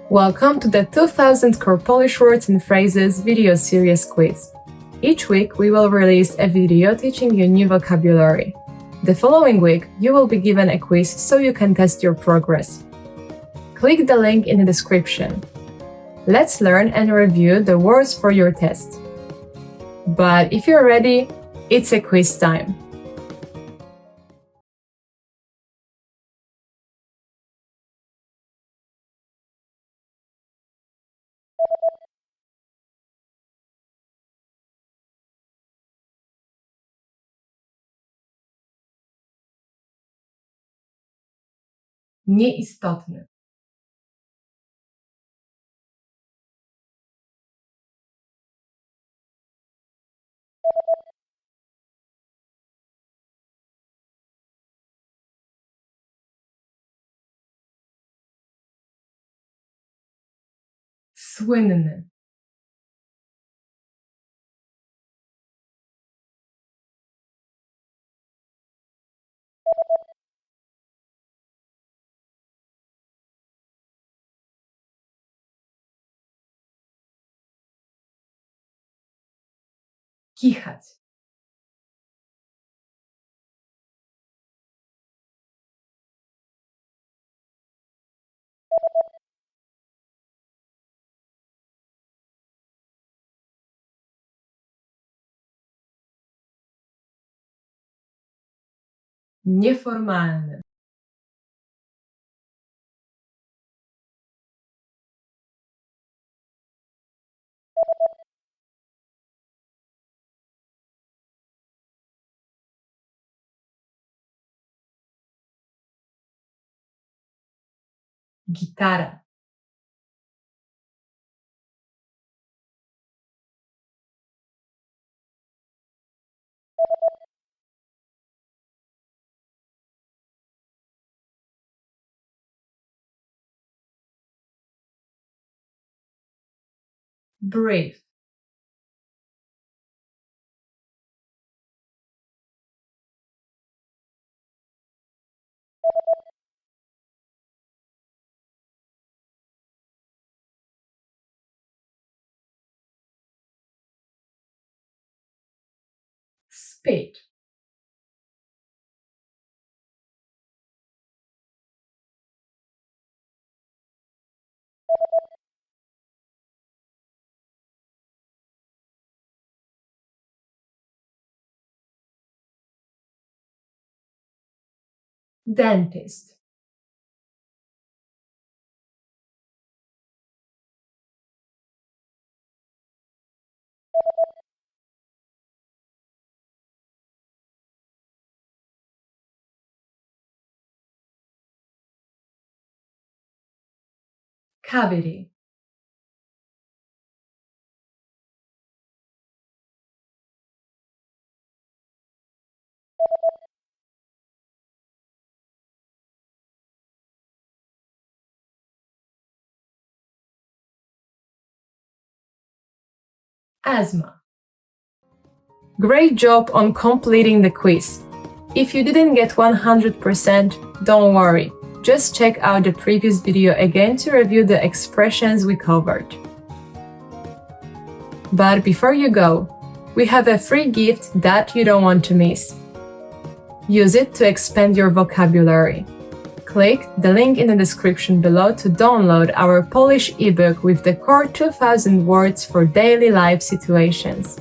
Welcome to the 2000 Core Polish Words and Phrases video series quiz. Each week, we will release a video teaching you new vocabulary. The following week, you will be given a quiz so you can test your progress. Click the link in the description. Let's learn and review the words for your test. But if you're ready, it's a quiz time. Nieistotny. Słynny. Kichać. Nieformalny. Gitara. Brief. Speed. Dentist. Cavity. Asthma. Great job on completing the quiz. If you didn't get 100%, don't worry. Just check out the previous video again to review the expressions we covered. But before you go, we have a free gift that you don't want to miss. Use it to expand your vocabulary. Click the link in the description below to download our Polish ebook with the core 2000 words for daily life situations.